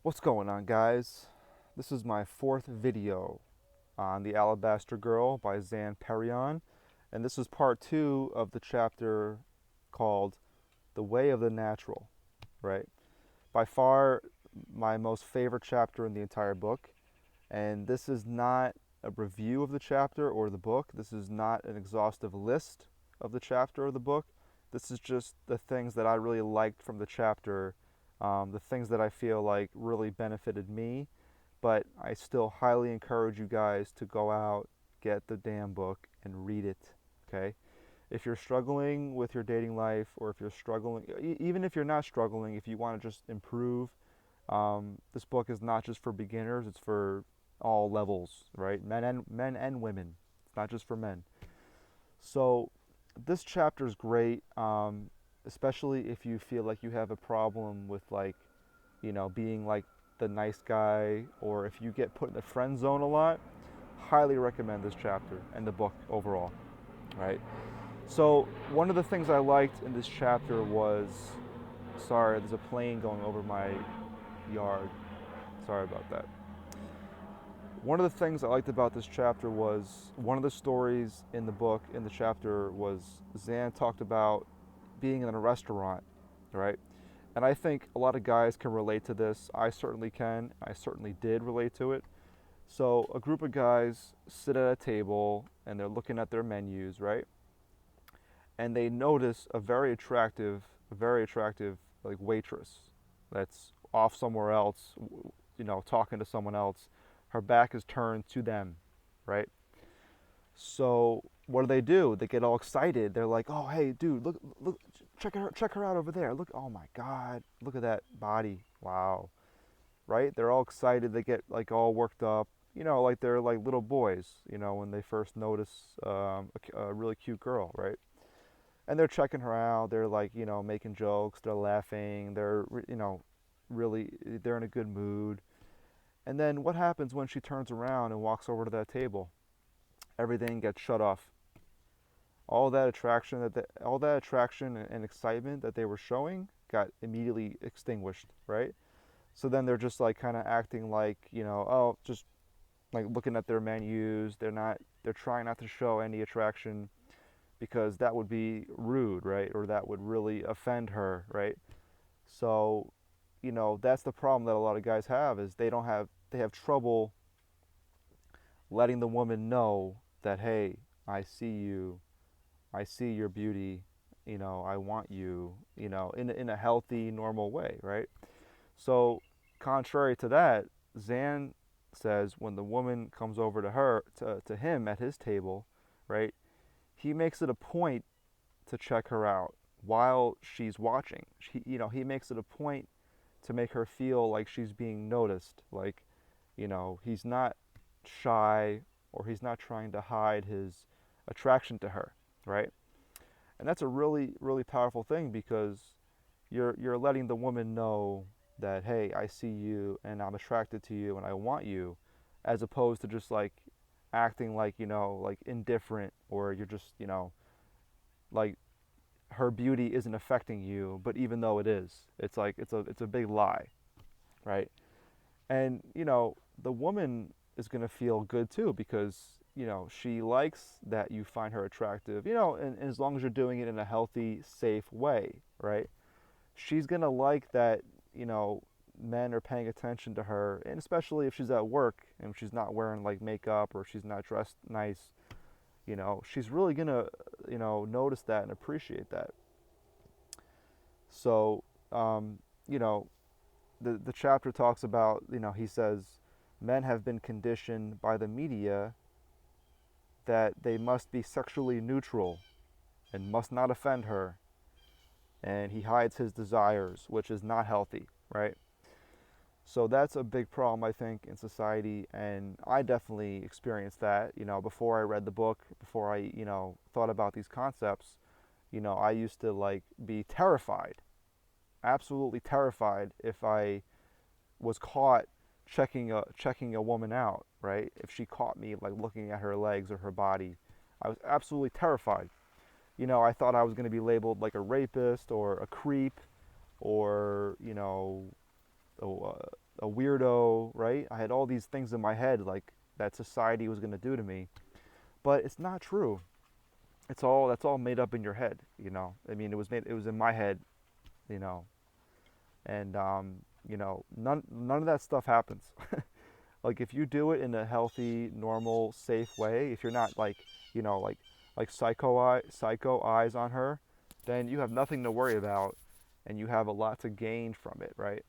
What's going on, guys? This is my fourth video on the Alabaster Girl by Zan Perrion, and this is part two of the chapter called The Way of the Natural, right? By far my most favorite chapter in the entire book, and this is not a review of the chapter or the book. This is not an exhaustive list of the chapter or the book. This is just the things that I really liked from the chapter, the things that I feel like really benefited me. But I still highly encourage you guys to go out, get the damn book, and read it. Okay? If you're struggling with your dating life, or if you're struggling, even if you're not struggling, if you want to just improve, this book is not just for beginners, it's for all levels, right? Men and women. It's not just for men. So this chapter is great, especially if you feel like you have a problem with being like the nice guy, or if you get put in the friend zone a lot. Highly recommend this chapter and the book overall, right? So one of the things I liked in this chapter was, sorry, there's a plane going over my yard. Sorry about that. One of the things I liked about this chapter was one of the stories in the book, in the chapter, was Zan talked about being in a restaurant, right? And I think a lot of guys can relate to this. I certainly can. I certainly did relate to it. So a group of guys sit at a table and they're looking at their menus, right? And they notice a very attractive like waitress that's off somewhere else, talking to someone else. Her back is turned to them, right? So what do? They get all excited. They're like, "Oh, hey, dude, look, check her out over there. Look, oh my God, look at that body. Wow." Right? They're all excited. They get like all worked up. Like they're like little boys. When they first notice a really cute girl, right? And they're checking her out. They're like, making jokes. They're laughing. Really, they're in a good mood. And then what happens when she turns around and walks over to that table? Everything gets shut off. All that attraction and excitement that they were showing got immediately extinguished, right? So then they're just like kind of acting like, oh, just like looking at their menus. They're trying not to show any attraction because that would be rude, right? Or that would really offend her, right? So, that's the problem that a lot of guys have, is they have trouble letting the woman know that, hey, I see you, I see your beauty, I want you, in a healthy, normal way, right? So, contrary to that, Zan says when the woman comes over to him at his table, right? He makes it a point to check her out while she's watching. He makes it a point to make her feel like she's being noticed. Like, he's not shy, or he's not trying to hide his attraction to her, right? And that's a really, really powerful thing, because you're letting the woman know that, hey, I see you and I'm attracted to you and I want you, as opposed to just like acting like, like indifferent, or you're just, like her beauty isn't affecting you, but even though it is, it's like it's a big lie, right? And the woman is going to feel good too, because she likes that you find her attractive, and as long as you're doing it in a healthy, safe way, right? She's going to like that, men are paying attention to her, and especially if she's at work and she's not wearing like makeup, or she's not dressed nice, she's really going to, notice that and appreciate that. So, um, you know, the chapter talks about, he says, men have been conditioned by the media that they must be sexually neutral and must not offend her, and he hides his desires, which is not healthy, right? So that's a big problem, I think, in society, and I definitely experienced that. Before I read the book, before I, thought about these concepts, I used to like be terrified, absolutely terrified, if I was caught checking a woman out, right? If she caught me like looking at her legs or her body, I was absolutely terrified. I thought I was going to be labeled like a rapist or a creep, or a weirdo, right? I had all these things in my head like that society was going to do to me, but it's not true. It's all that's all made up in your head, you know. I mean, it was in my head, you know, and you know, none of that stuff happens. Like if you do it in a healthy, normal, safe way, if you're not like, you know, like psycho eyes on her, then you have nothing to worry about, and you have a lot to gain from it, right?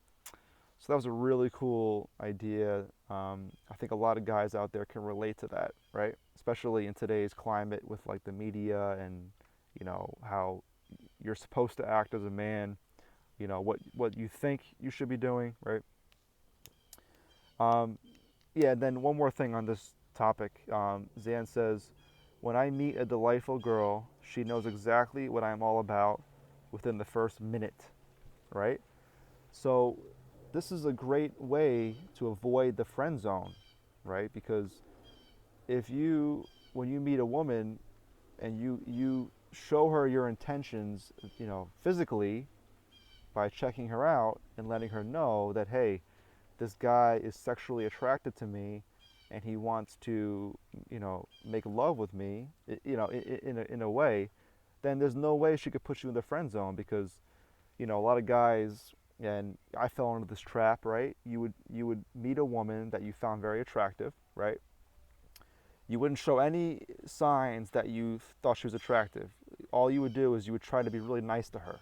So that was a really cool idea. I think a lot of guys out there can relate to that, right? Especially in today's climate with like the media and, you know, how you're supposed to act as a man, you know, what you think you should be doing, right? Um, yeah, then one more thing on this topic. Zan says, when I meet a delightful girl, she knows exactly what I'm all about within the first minute, right? So this is a great way to avoid the friend zone, right? Because if you, when you meet a woman and you show her your intentions, you know, physically by checking her out and letting her know that, hey, this guy is sexually attracted to me and he wants to, you know, make love with me, you know, in a way, then there's no way she could put you in the friend zone because, you know, a lot of guys, and I fell into this trap, right? You would meet a woman that you found very attractive, right? You wouldn't show any signs that you thought she was attractive. All you would do is you would try to be really nice to her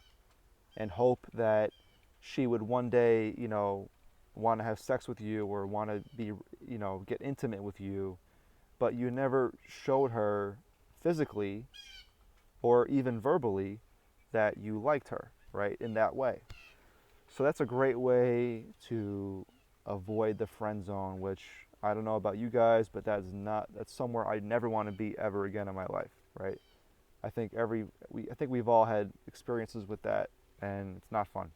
and hope that she would one day, you know, want to have sex with you or want to be, you know, get intimate with you, but you never showed her physically or even verbally that you liked her, right? In that way. So that's a great way to avoid the friend zone, which I don't know about you guys, but that's somewhere I never want to be ever again in my life, right? I think we've all had experiences with that, and it's not fun.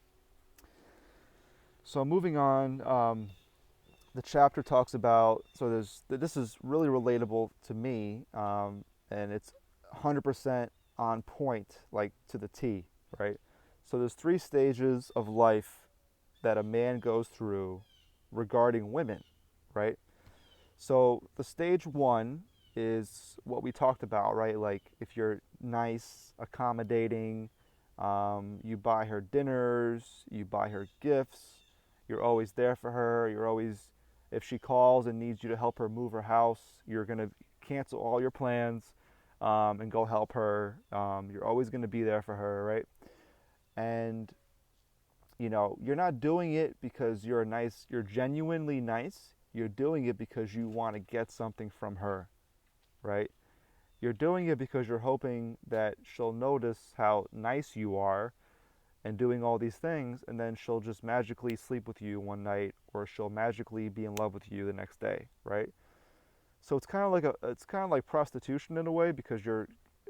So moving on, the chapter talks about this is really relatable to me, and it's 100% on point, like to the T, right? So there's three stages of life that a man goes through regarding women, right? So the stage one is what we talked about, right? Like if you're nice, accommodating, you buy her dinners, you buy her gifts, you're always there for her, you're always, if she calls and needs you to help her move her house, you're going to cancel all your plans and go help her. You're always going to be there for her, right? And you know, you're not doing it because you're genuinely nice. You're doing it because you want to get something from her, right? You're doing it because you're hoping that she'll notice how nice you are and doing all these things, and then she'll just magically sleep with you one night, or she'll magically be in love with you the next day, right? So it's kind of like prostitution in a way because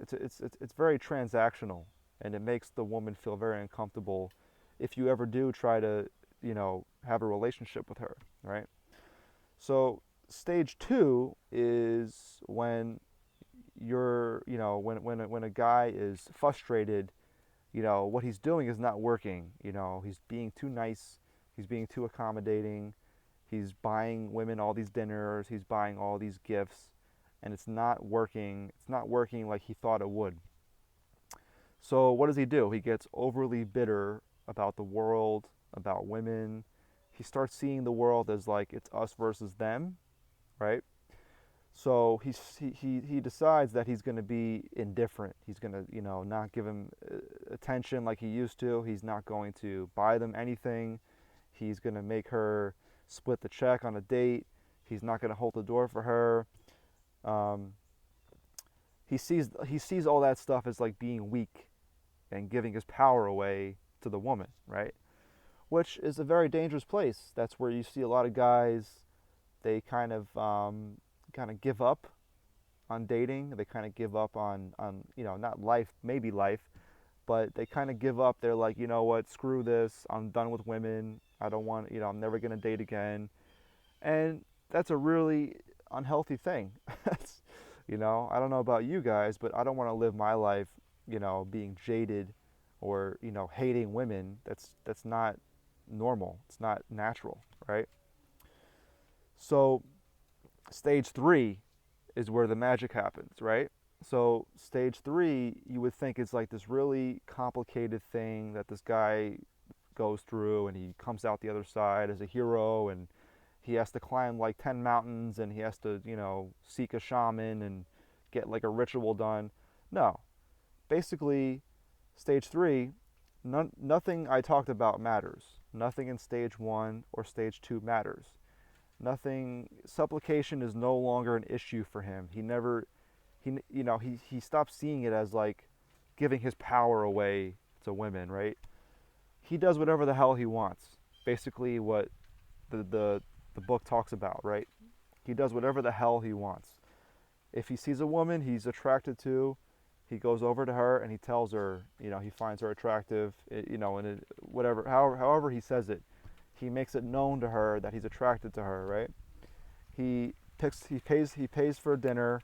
it's very transactional, and it makes the woman feel very uncomfortable if you ever do try to, you know, have a relationship with her, right? So stage two is when you know, when a guy is frustrated, you know, what he's doing is not working. You know, he's being too nice, he's being too accommodating, he's buying women all these dinners, he's buying all these gifts, and it's not working. It's not working like he thought it would. So what does he do? He gets overly bitter about the world, about women. He starts seeing the world as like it's us versus them, right? So he decides that he's going to be indifferent. He's going to, you know, not give him attention like he used to. He's not going to buy them anything. He's going to make her split the check on a date. He's not going to hold the door for her. Um, he sees all that stuff as like being weak and giving his power away to the woman, right? Which is a very dangerous place. That's where you see a lot of guys. They kind of give up on dating. They kind of give up on you know, not life, maybe life, but they kind of give up. They're like, you know what, screw this. I'm done with women. I don't want, you know, I'm never gonna date again. And that's a really unhealthy thing. You know, I don't know about you guys, but I don't want to live my life, you know, being jaded or, you know, hating women. That's not normal. It's not natural, right? So stage 3 is where the magic happens, right? So stage 3, you would think is like this really complicated thing that this guy goes through, and he comes out the other side as a hero, and he has to climb like 10 mountains, and he has to, seek a shaman and get like a ritual done. No. Basically, stage 3, nothing I talked about matters. Nothing in stage 1 or stage 2 matters. Nothing, supplication is no longer an issue for him. He never, he stopped seeing it as like giving his power away to women, right? He does whatever the hell he wants. Basically, what the book talks about, right? He does whatever the hell he wants. If he sees a woman he's attracted to, he goes over to her and he tells her, he finds her attractive, and whatever, however he says it, he makes it known to her that he's attracted to her, right? He pays for dinner,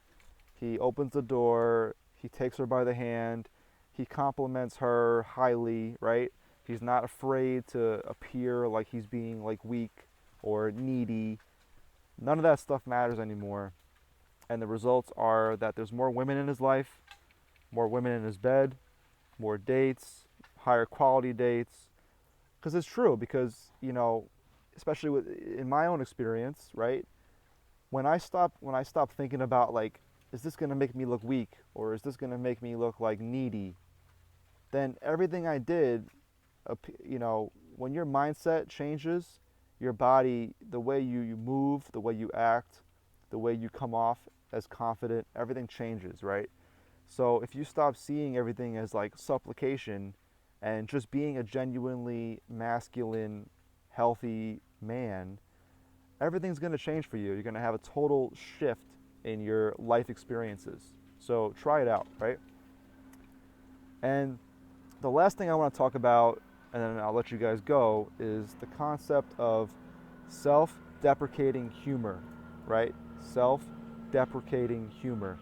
he opens the door, he takes her by the hand, he compliments her highly, right? He's not afraid to appear like he's being like weak or needy. None of that stuff matters anymore. And the results are that there's more women in his life, more women in his bed, more dates, higher quality dates. Because it's true, because, especially in my own experience, right? When I stop thinking about like, is this gonna make me look weak, or is this gonna make me look like needy? Then everything I did, when your mindset changes, your body, the way you move, the way you act, the way you come off as confident, everything changes, right? So if you stop seeing everything as like supplication and just being a genuinely masculine, healthy man, everything's going to change for you. You're going to have a total shift in your life experiences. So try it out, right? And the last thing I want to talk about, and then I'll let you guys go, is the concept of self-deprecating humor, right? Self-deprecating humor.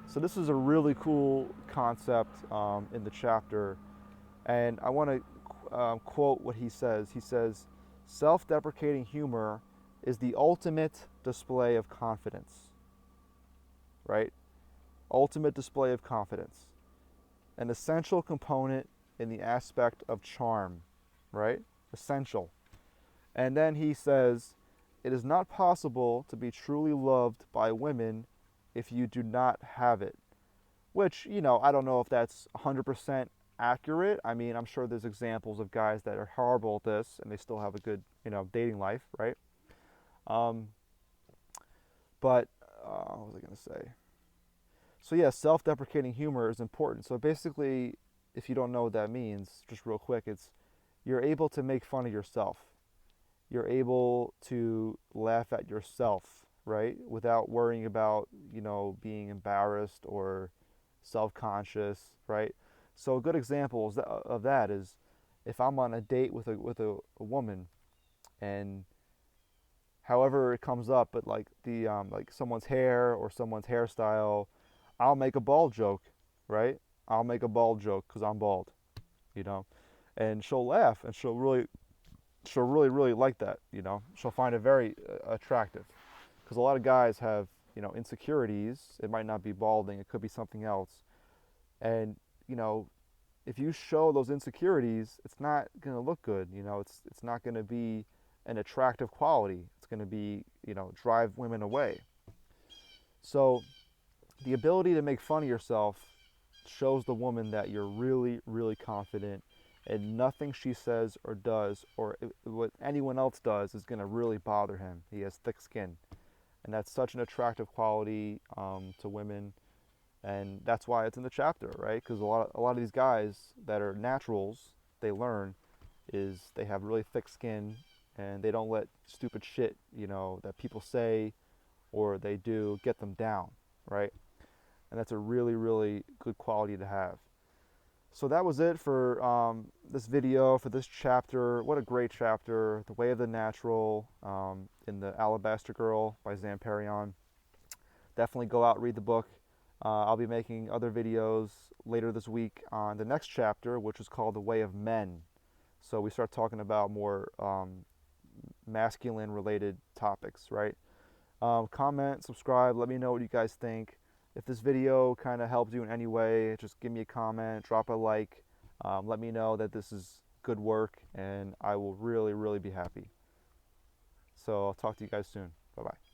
So this is a really cool concept in the chapter, and I want to quote what he says. He says, self-deprecating humor is the ultimate display of confidence, right? Ultimate display of confidence. An essential component in the aspect of charm, right? Essential. And then he says, it is not possible to be truly loved by women if you do not have it. Which, I don't know if that's 100% accurate. I mean, I'm sure there's examples of guys that are horrible at this and they still have a good, dating life, right? But what was I going to say? So yeah, self-deprecating humor is important. So basically, if you don't know what that means, just real quick, it's you're able to make fun of yourself. You're able to laugh at yourself, right? Without worrying about, being embarrassed or self-conscious, right? So a good example of that is if I'm on a date with a woman, and however it comes up, but like like someone's hair or someone's hairstyle, I'll make a bald joke, right? I'll make a bald joke because I'm bald, you know, and she'll laugh and she'll really really like that, She'll find it very attractive, because a lot of guys have insecurities. It might not be balding, it could be something else, and if you show those insecurities, it's not going to look good. It's not going to be an attractive quality. It's going to be, drive women away. So the ability to make fun of yourself shows the woman that you're really, really confident, and nothing she says or does or what anyone else does is going to really bother him. He has thick skin, and that's such an attractive quality to women. And that's why it's in the chapter, right? Because a lot of these guys that are naturals, they learn is they have really thick skin, and they don't let stupid shit, that people say or they do get them down, right? And that's a really, really good quality to have. So that was it for this video, for this chapter. What a great chapter, The Way of the Natural, in the Alabaster Girl by Zan Perrion. Definitely go out, read the book. I'll be making other videos later this week on the next chapter, which is called The Way of Men. So we start talking about more masculine related topics, right? Comment, subscribe, let me know what you guys think. If this video kind of helped you in any way, just give me a comment, drop a like. Let me know that this is good work, and I will really, really be happy. So I'll talk to you guys soon. Bye-bye.